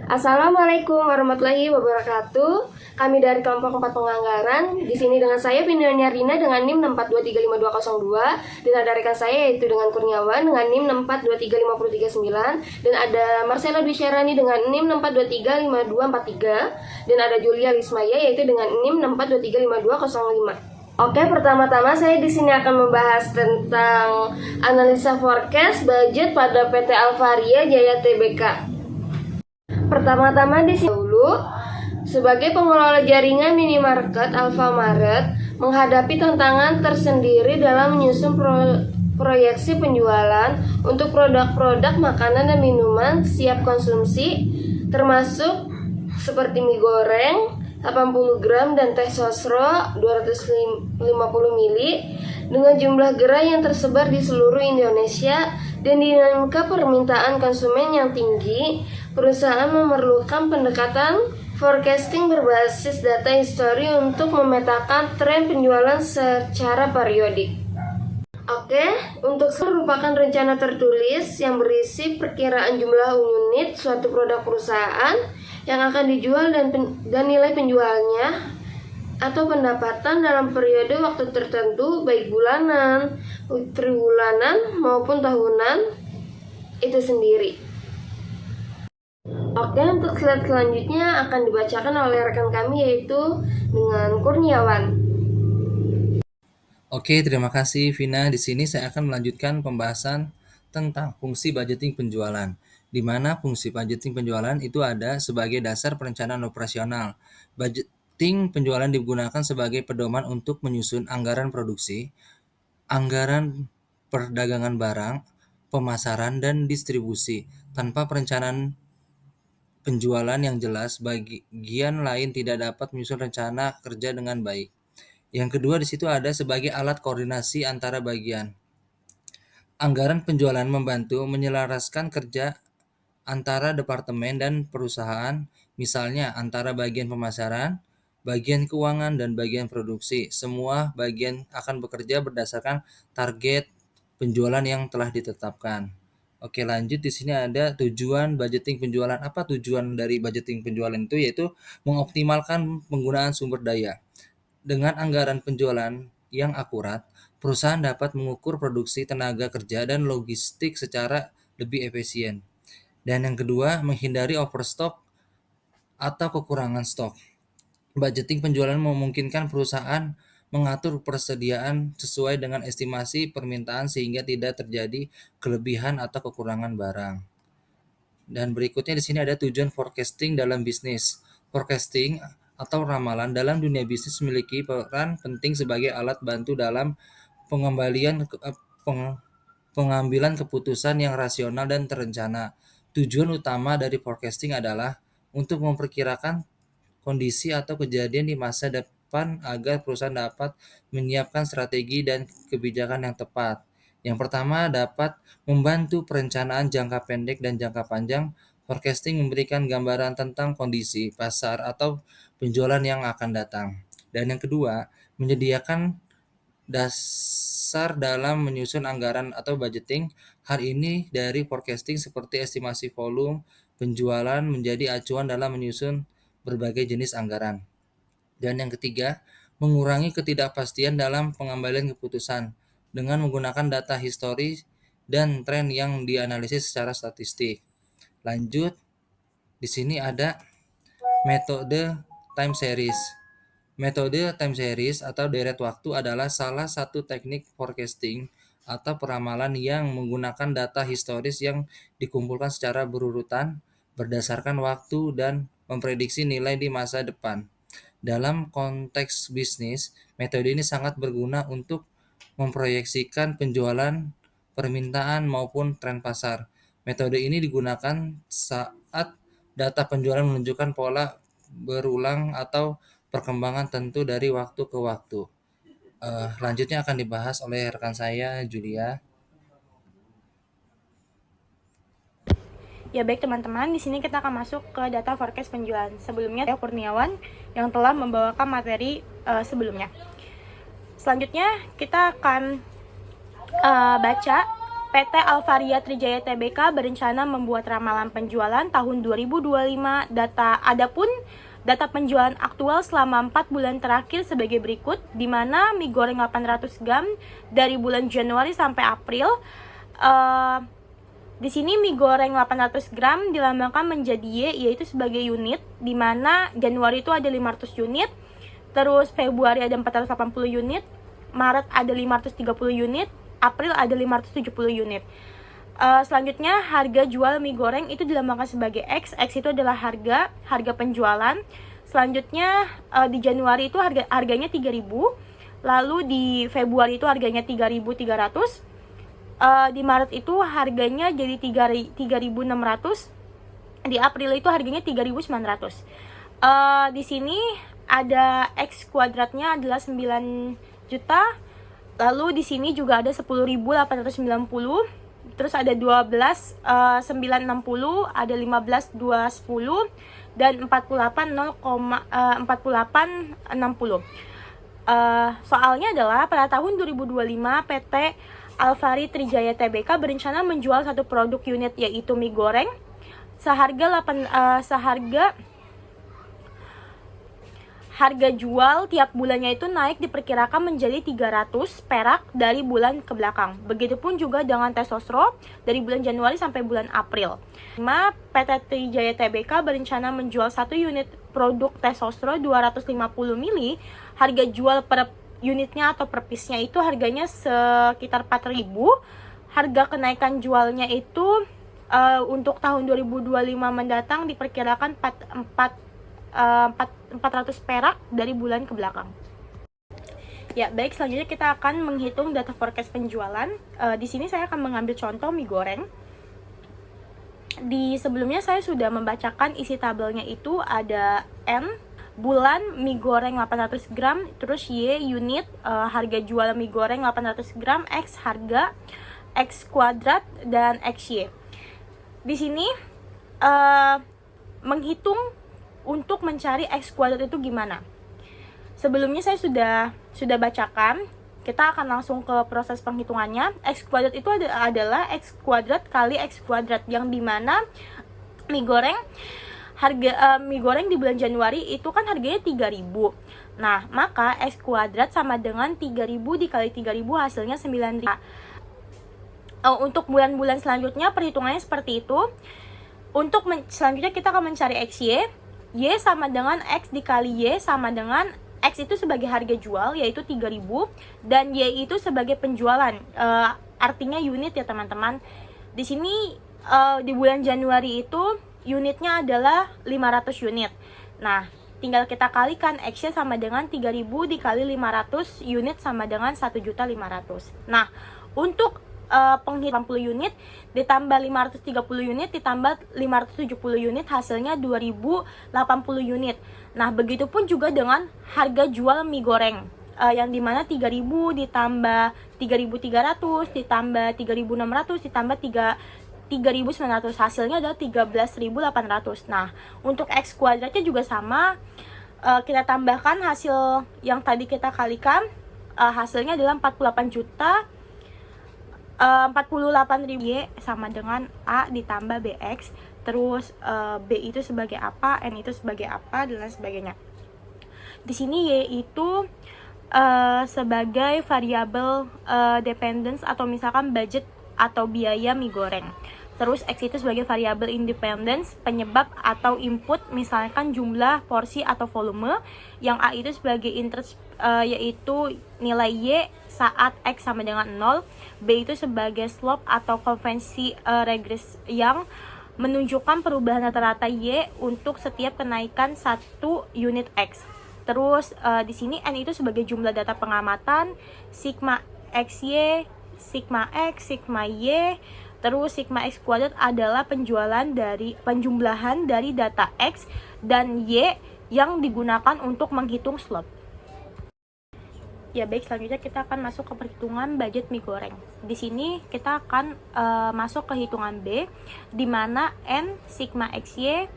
Assalamualaikum warahmatullahi wabarakatuh. Kami dari kelompok 4 penganggaran. Di sini dengan saya Vinonia Rina dengan NIM 6423502 dan ada rekan saya yaitu dengan Kurniawan dengan NIM 6423539 dan ada Marcela Dwi Syarani dengan NIM 6435243 dan ada Julia Lismaya yaitu dengan NIM 6435205. Oke, pertama-tama saya di sini akan membahas tentang analisa forecast budget pada PT Alvaria Jaya Tbk. Pertama-tama di sini dulu, sebagai pengelola jaringan minimarket Alfamaret menghadapi tantangan tersendiri dalam menyusun proyeksi penjualan untuk produk-produk makanan dan minuman siap konsumsi termasuk seperti mie goreng 80 gram dan teh sosro 250 ml dengan jumlah gerai yang tersebar di seluruh Indonesia dan dinamika permintaan konsumen yang tinggi. Perusahaan memerlukan pendekatan forecasting berbasis data histori untuk memetakan tren penjualan secara periodik. Oke, untuk merupakan rencana tertulis yang berisi perkiraan jumlah unit suatu produk perusahaan yang akan dijual dan nilai penjualnya atau pendapatan dalam periode waktu tertentu baik bulanan, tribulanan maupun tahunan itu sendiri. Oke, untuk slide selanjutnya akan dibacakan oleh rekan kami yaitu dengan Kurniawan. Oke, terima kasih Vina. Di sini saya akan melanjutkan pembahasan tentang fungsi budgeting penjualan, di mana fungsi budgeting penjualan itu ada sebagai dasar perencanaan operasional. Budgeting penjualan digunakan sebagai pedoman untuk menyusun anggaran produksi, anggaran perdagangan barang, pemasaran, dan distribusi. Tanpa perencanaan penjualan yang jelas, bagian lain tidak dapat menyusun rencana kerja dengan baik. Yang kedua di situ ada sebagai alat koordinasi antara bagian. Anggaran penjualan membantu menyelaraskan kerja antara departemen dan perusahaan, misalnya antara bagian pemasaran, bagian keuangan, dan bagian produksi. Semua bagian akan bekerja berdasarkan target penjualan yang telah ditetapkan. Oke, lanjut di sini ada tujuan budgeting penjualan. Apa tujuan dari budgeting penjualan itu? Yaitu mengoptimalkan penggunaan sumber daya. Dengan anggaran penjualan yang akurat, perusahaan dapat mengukur produksi, tenaga kerja, dan logistik secara lebih efisien. Dan yang kedua, menghindari overstock atau kekurangan stok. Budgeting penjualan memungkinkan perusahaan mengatur persediaan sesuai dengan estimasi permintaan sehingga tidak terjadi kelebihan atau kekurangan barang. Dan berikutnya di sini ada tujuan forecasting dalam bisnis. Forecasting atau ramalan dalam dunia bisnis memiliki peran penting sebagai alat bantu dalam pengambilan keputusan yang rasional dan terencana. Tujuan utama dari forecasting adalah untuk memperkirakan kondisi atau kejadian di masa depan agar perusahaan dapat menyiapkan strategi dan kebijakan yang tepat. Yang pertama dapat membantu perencanaan jangka pendek dan jangka panjang. Forecasting memberikan gambaran tentang kondisi pasar atau penjualan yang akan datang. Dan yang kedua, menyediakan dasar dalam menyusun anggaran atau budgeting. Hal ini dari forecasting seperti estimasi volume penjualan menjadi acuan dalam menyusun berbagai jenis anggaran. Dan yang ketiga, mengurangi ketidakpastian dalam pengambilan keputusan dengan menggunakan data historis dan tren yang dianalisis secara statistik. Lanjut, di sini ada metode time series. Metode time series atau deret waktu adalah salah satu teknik forecasting atau peramalan yang menggunakan data historis yang dikumpulkan secara berurutan berdasarkan waktu dan memprediksi nilai di masa depan. Dalam konteks bisnis, metode ini sangat berguna untuk memproyeksikan penjualan, permintaan maupun tren pasar. Metode ini digunakan saat data penjualan menunjukkan pola berulang atau perkembangan tentu dari waktu ke waktu. Lanjutnya akan dibahas oleh rekan saya, Julia. Ya baik teman-teman, di sini kita akan masuk ke data forecast penjualan. Sebelumnya saya Kurniawan yang telah membawakan materi sebelumnya. Selanjutnya kita akan baca PT Alvaria Trijaya Tbk berencana membuat ramalan penjualan tahun 2025. Adapun data penjualan aktual selama 4 bulan terakhir sebagai berikut, di mana mie goreng 800 gram dari bulan Januari sampai April. Di sini mie goreng 800 gram dilambangkan menjadi Y, yaitu sebagai unit, di mana Januari itu ada 500 unit, terus Februari ada 480 unit, Maret ada 530 unit, April ada 570 unit. Selanjutnya harga jual mie goreng itu dilambangkan sebagai X. X itu adalah harga penjualan. Selanjutnya di Januari itu harganya 3.000. Lalu di Februari itu harganya 3.300. Di Maret itu harganya jadi 3.600. Di April itu harganya 3.900. Di sini ada X kuadratnya adalah 9 juta. Lalu di sini juga ada 10.890. Terus ada 12 960, ada 15 210 dan 48 4860. Soalnya adalah pada tahun 2025 PT Alvari Trijaya Tbk berencana menjual satu produk unit, yaitu mie goreng harga jual tiap bulannya itu naik diperkirakan menjadi 300 perak dari bulan ke belakang. Begitupun juga dengan tes sosro dari bulan Januari sampai bulan April. PT Trijaya Tbk berencana menjual satu unit produk tes sosro 250 ml. Harga jual per unitnya atau per piece-nya itu harganya sekitar 4.000. Harga kenaikan jualnya itu untuk tahun 2025 mendatang diperkirakan 400 perak dari bulan ke belakang. Ya, baik, selanjutnya kita akan menghitung data forecast penjualan. Di sini saya akan mengambil contoh mie goreng. Di sebelumnya saya sudah membacakan isi tabelnya, itu ada N bulan mie goreng 800 gram, terus Y unit harga jual mie goreng 800 gram, X harga, X kuadrat, dan XY. Di sini menghitung untuk mencari X kuadrat itu gimana? Sebelumnya saya sudah bacakan. Kita akan langsung ke proses penghitungannya. X kuadrat itu adalah X kuadrat kali X kuadrat, yang dimana mie goreng mie goreng di bulan Januari itu kan harganya 3.000. Nah, maka X kuadrat sama dengan 3.000 dikali 3.000 hasilnya 9.000. Untuk bulan-bulan selanjutnya perhitungannya seperti itu. Untuk selanjutnya kita akan mencari XY. Y sama dengan X dikali Y sama dengan X itu sebagai harga jual, yaitu 3.000, dan Y itu sebagai penjualan, artinya unit ya teman-teman. Di sini di bulan Januari itu unitnya adalah 500 unit. Nah, tinggal kita kalikan, X-nya sama dengan 3.000 dikali 500 unit sama dengan 1.500.000. Nah, untuk penghitungan 80 unit ditambah 530 unit ditambah 570 unit hasilnya 2080 unit. Nah, begitupun juga dengan harga jual mie goreng yang dimana 3.000 ditambah 3.300 ditambah 3.600 ditambah 3.900 hasilnya adalah 13.800. Nah, untuk X kuadratnya juga sama, kita tambahkan hasil yang tadi kita kalikan, hasilnya adalah 48 juta 48.000. Y sama dengan A ditambah BX, terus B itu sebagai apa, N itu sebagai apa, dan lain sebagainya. Di sini Y itu sebagai variabel dependence atau misalkan budget atau biaya mie goreng. Terus X itu sebagai variabel independence, penyebab atau input, misalkan jumlah porsi atau volume. Yang A itu sebagai interest, yaitu nilai Y saat X sama dengan 0. B itu sebagai slope atau konvensi regres yang menunjukkan perubahan rata-rata Y untuk setiap kenaikan 1 unit X. Terus di sini N itu sebagai jumlah data pengamatan, sigma XY, sigma X, sigma Y. Terus sigma X kuadrat adalah penjumlahan dari data X dan Y yang digunakan untuk menghitung slope. Ya baik, selanjutnya kita akan masuk ke perhitungan budget mie goreng. Di sini kita akan masuk ke hitungan B, di mana N sigma XY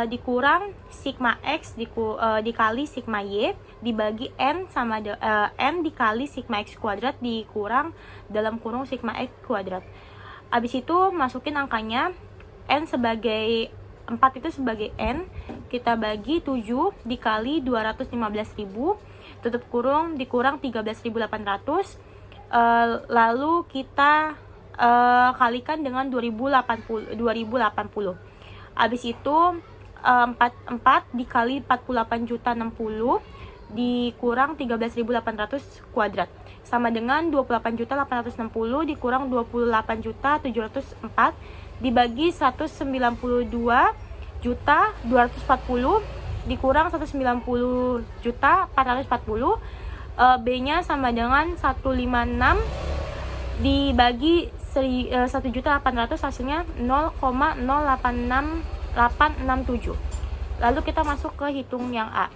dikurang sigma X dikali sigma Y dibagi N N dikali sigma X kuadrat dikurang dalam kurung sigma X kuadrat. Abis itu masukin angkanya, N sebagai 4 itu sebagai N, kita bagi 7 dikali 215.000, tutup kurung dikurang 13.800, lalu kita kalikan dengan 2080. Habis itu 4 dikali 48.060 dikurang 13.800 kuadrat sama dengan 28.860 dikurang 28.704 dibagi 192.240 dikurang 190.440. B-nya sama dengan 156 dibagi 1.800, hasilnya 0,086867. Lalu kita masuk ke hitung yang A,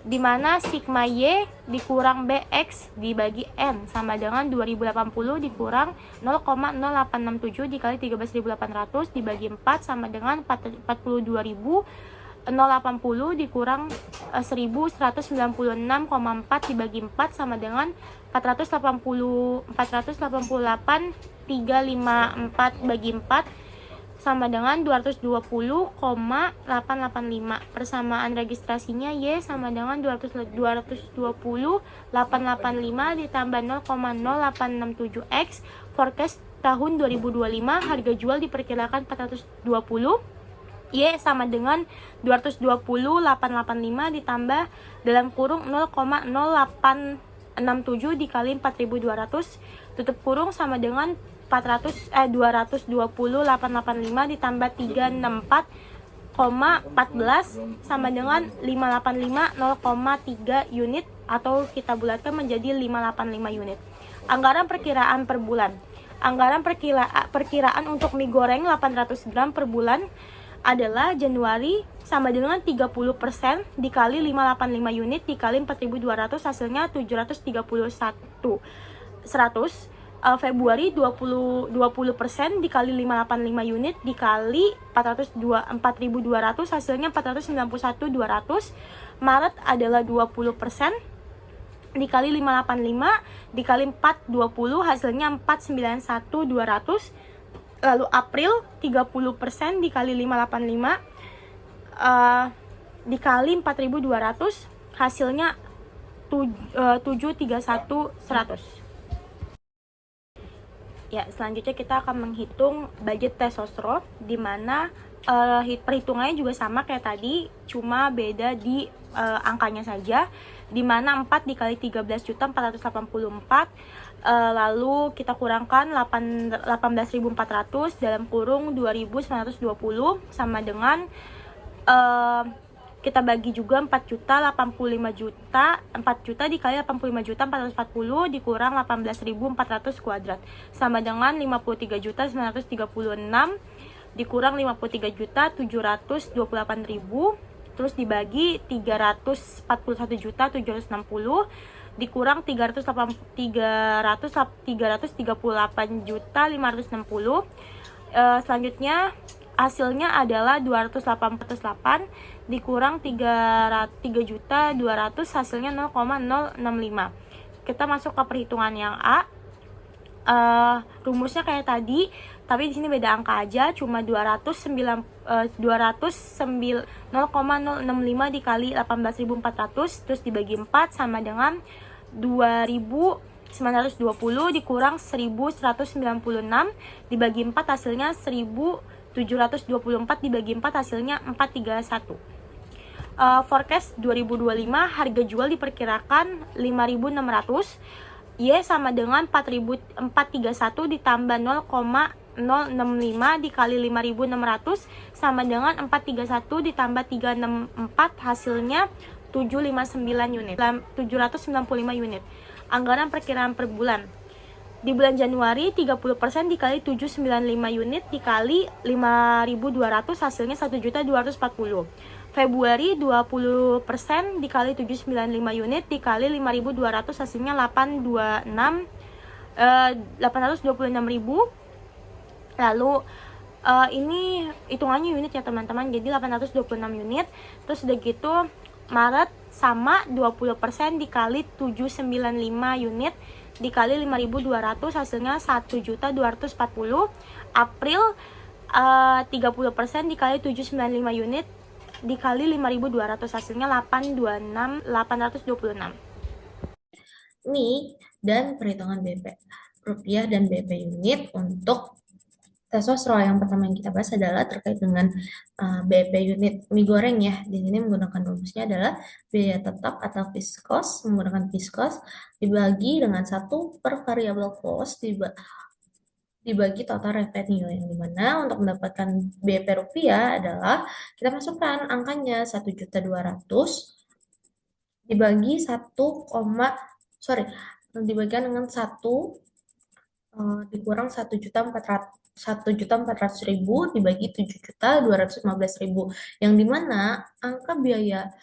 di mana sigma Y dikurang BX dibagi N sama dengan 2080 dikurang 0,0867 dikali 13.800 dibagi 4 sama dengan 42.080 dikurang 1196,4 dibagi 4 sama dengan 488,354 bagi 4 sama dengan 220,885. Persamaan registrasinya Y sama dengan 220,885 ditambah 0,0867X. Forecast tahun 2025, harga jual diperkirakan 420. Y sama dengan 220,885 ditambah dalam kurung 0,0867 dikali 4.200, tutup kurung sama dengan 220,885 ditambah 364,14 sama dengan 585 0,3 unit, atau kita bulatkan menjadi 585 unit. Anggaran perkiraan per bulan. Anggaran perkiraan untuk mie goreng 800 gram per bulan adalah Januari sama dengan 30% dikali 585 unit dikali 4.200, hasilnya 731 100. Februari 20% dikali 585 unit dikali 4.200, hasilnya 491.200. Maret adalah 20% dikali 585 dikali 420, hasilnya 491.200. Lalu April 30% dikali 585 dikali 4.200, hasilnya 731.100. Ya, selanjutnya kita akan menghitung budget tes sosro, di mana perhitungannya juga sama kayak tadi, cuma beda di angkanya saja, di mana 4 dikali 13.484, lalu kita kurangkan 18.400 dalam kurung 2.920 sama dengan kita bagi juga 4 juta 85 juta 4 juta dikali 85 juta 440 dikurang 18.400 kuadrat sama dengan 53 juta 936 dikurang 53 juta 728 ribu, terus dibagi 341 juta 760 dikurang 338 juta 560. Selanjutnya hasilnya adalah 288 dikurang 3 juta 200, hasilnya 0,065. Kita masuk ke perhitungan yang A. Rumusnya kayak tadi, tapi di sini beda angka aja, cuma 0,065 dikali 18.400 terus dibagi 4 sama dengan 2.920 dikurang 1.196 dibagi 4, hasilnya 1.724 dibagi 4, hasilnya 431. Forecast 2025, harga jual diperkirakan 5.600. Y sama dengan 431 ditambah 0,065 dikali 5.600 sama dengan 431 ditambah 364, hasilnya 759 unit, 795 unit. Anggaran perkiraan per bulan. Di bulan Januari 30% dikali 795 unit dikali 5.200, hasilnya 1.240. Februari 20% dikali 795 unit dikali 5.200, hasilnya 826.000. Lalu ini hitungannya unit ya teman-teman, jadi 826 unit. Terus udah gitu Maret sama 20% dikali 795 unit dikali 5.200 hasilnya 1.240.000. April 30% dikali 795 unit dikali 5.200 hasilnya 826. Ini dan perhitungan BP rupiah dan BP unit untuk tes sosro. Yang pertama yang kita bahas adalah terkait dengan BP unit mie goreng ya. Di sini menggunakan rumusnya adalah biaya tetap atau fixed cost, menggunakan fixed cost dibagi dengan 1 per variable cost dibagi total revenue, yang dimana untuk mendapatkan BP rupiah adalah kita masukkan angkanya 1.200.000 dibagi 1,400 dengan 1 dikurang 1.400.000 dibagi 7.215.000, yang dimana angka biaya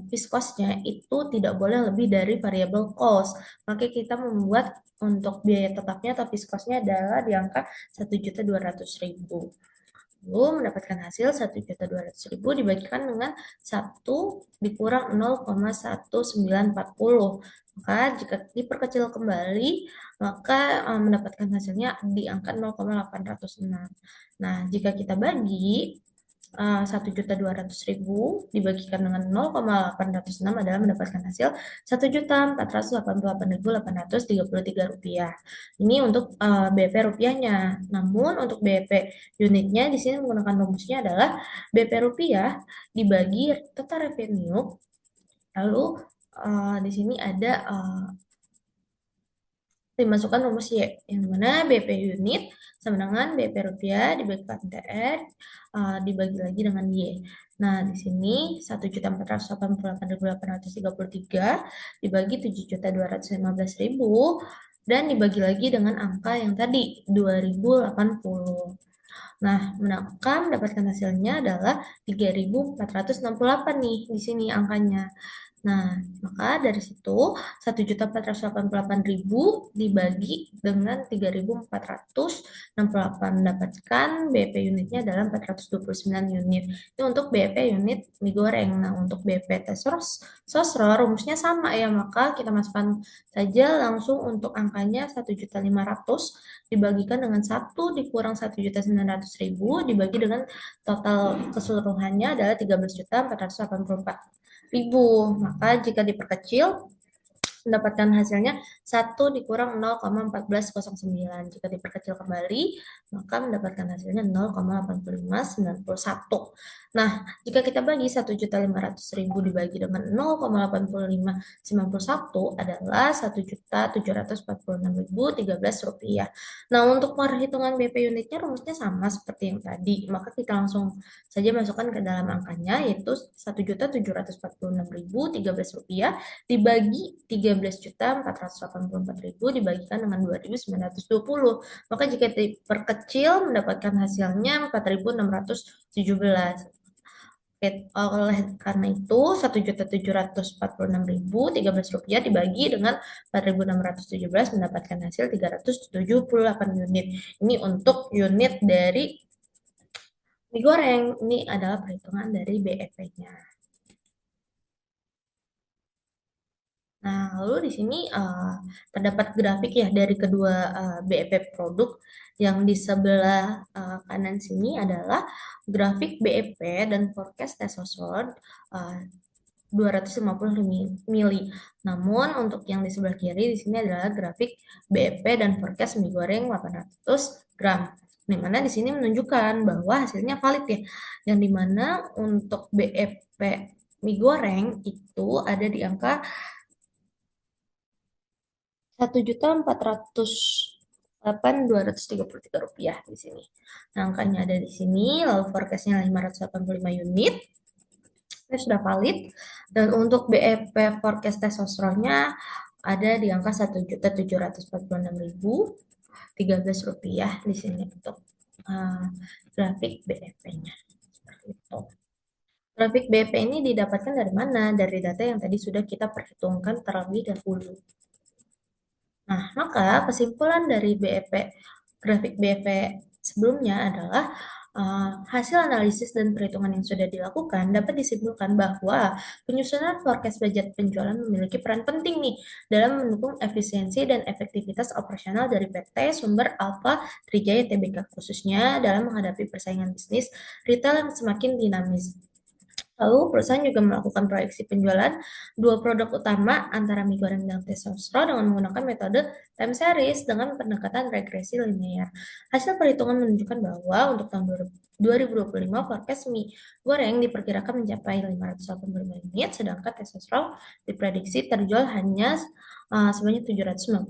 fixed cost-nya itu tidak boleh lebih dari variable cost. Maka kita membuat untuk biaya tetapnya atau fixed cost-nya adalah di angka 1.200.000. Lalu mendapatkan hasil 1.200.000 dibagikan dengan 1 dikurang 0,1940. Maka jika diperkecil kembali, maka mendapatkan hasilnya di angka 0,806. Nah, jika kita bagi 1.200.000 dibagikan dengan 0,806 adalah mendapatkan hasil 1.488.833 rupiah. Ini untuk BP rupiahnya. Namun untuk BP unitnya di sini menggunakan rumusnya adalah BP rupiah dibagi total revenue. Lalu di sini ada dimasukkan rumus Y, yang mana BP unit sama dengan BP rupiah dibagikan TR dibagi lagi dengan Y. Nah, di sini 1.488.833 dibagi 7.215.000 dan dibagi lagi dengan angka yang tadi 2080. Nah, mendapatkan hasilnya adalah 3.468 nih di sini angkanya. Nah, maka dari situ 1.488.000 dibagi dengan 3.468 mendapatkan BP unitnya adalah 429 unit. Ini untuk BP unit mie goreng. Nah, untuk BP tes sosro rumusnya sama ya, maka kita masukkan saja langsung untuk angkanya 1.500.000 dibagikan dengan 1 dikurang 1.900.000 dibagi dengan total keseluruhannya adalah 13.484.000. Maka jika diperkecil mendapatkan hasilnya 1 dikurang 0,1409. Jika diperkecil kembali, maka mendapatkan hasilnya 0,8591. Nah, jika kita bagi 1.500.000 dibagi dengan 0,8591 adalah 1.746.013 rupiah. Nah, untuk perhitungan BP unitnya rumusnya sama seperti yang tadi. Maka kita langsung saja masukkan ke dalam angkanya, yaitu 1.746.013 rupiah dibagi 13.484.000 dibagikan dengan 2.920. Maka jika diperkecil mendapatkan hasilnya 4.617. Oleh karena itu 1.746.013 rupiah dibagi dengan 4.617 mendapatkan hasil 378 unit. Ini untuk unit dari mie goreng. Ini adalah perhitungan dari BEP-nya. Nah, lalu di sini terdapat grafik ya dari kedua BEP produk. Yang di sebelah kanan sini adalah grafik BEP dan forecast tes sosro 250 mili. Namun untuk yang di sebelah kiri di sini adalah grafik BEP dan forecast mie goreng 800 gram. Di mana di sini menunjukkan bahwa hasilnya valid ya. Yang dimana untuk BEP mie goreng itu ada di angka 1.408.233 rupiah di sini. Nah, angkanya ada di sini, lalu forecast-nya 585 unit. Ini sudah valid. Dan untuk BEP forecast tes sosro-nya ada di angka 1.746.013 rupiah di sini untuk grafik BEP-nya. Seperti itu. Grafik BEP ini didapatkan dari mana? Dari data yang tadi sudah kita perhitungkan terlebih dahulu. Nah, maka kesimpulan dari BEP, grafik BEP sebelumnya adalah Hasil analisis dan perhitungan yang sudah dilakukan dapat disimpulkan bahwa penyusunan forecast budget penjualan memiliki peran penting nih dalam mendukung efisiensi dan efektivitas operasional dari PT Sumber Alfa Trijaya Tbk, khususnya dalam menghadapi persaingan bisnis retail yang semakin dinamis. Lalu, perusahaan juga melakukan proyeksi penjualan dua produk utama antara mie goreng dan teh sosro dengan menggunakan metode time series dengan pendekatan regresi linear. Hasil perhitungan menunjukkan bahwa untuk tahun 2025 forecast mie goreng diperkirakan mencapai 585 unit, sedangkan teh sosro diprediksi terjual hanya sebanyak 795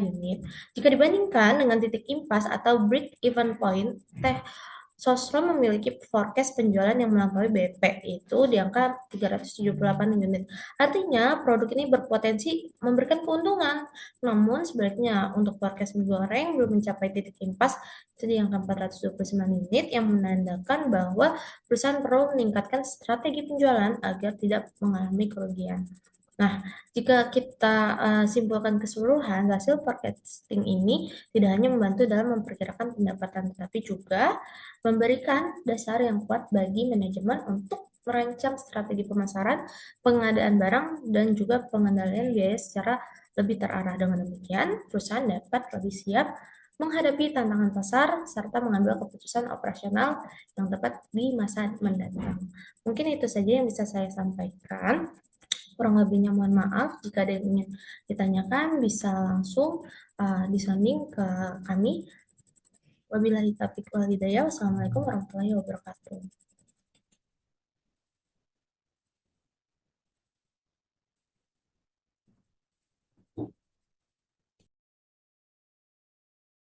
unit. Jika dibandingkan dengan titik impas atau break even point, teh Sosro memiliki forecast penjualan yang melampaui BP, itu di angka 378 unit. Artinya, produk ini berpotensi memberikan keuntungan. Namun, sebaliknya, untuk forecast mie goreng belum mencapai titik impas, itu di angka 429 unit, yang menandakan bahwa perusahaan perlu meningkatkan strategi penjualan agar tidak mengalami kerugian. Nah, jika kita simpulkan keseluruhan, hasil forecasting ini tidak hanya membantu dalam memperkirakan pendapatan, tetapi juga memberikan dasar yang kuat bagi manajemen untuk merancang strategi pemasaran, pengadaan barang, dan juga pengendalian biaya secara lebih terarah. Dengan demikian, perusahaan dapat lebih siap menghadapi tantangan pasar serta mengambil keputusan operasional yang tepat di masa mendatang. Mungkin itu saja yang bisa saya sampaikan. Kurang lebihnya mohon maaf. Jika ada yang ingin ditanyakan, bisa langsung disending ke kami. Wabillahi taufiq wal hidayah. Wassalamualaikum warahmatullahi wabarakatuh.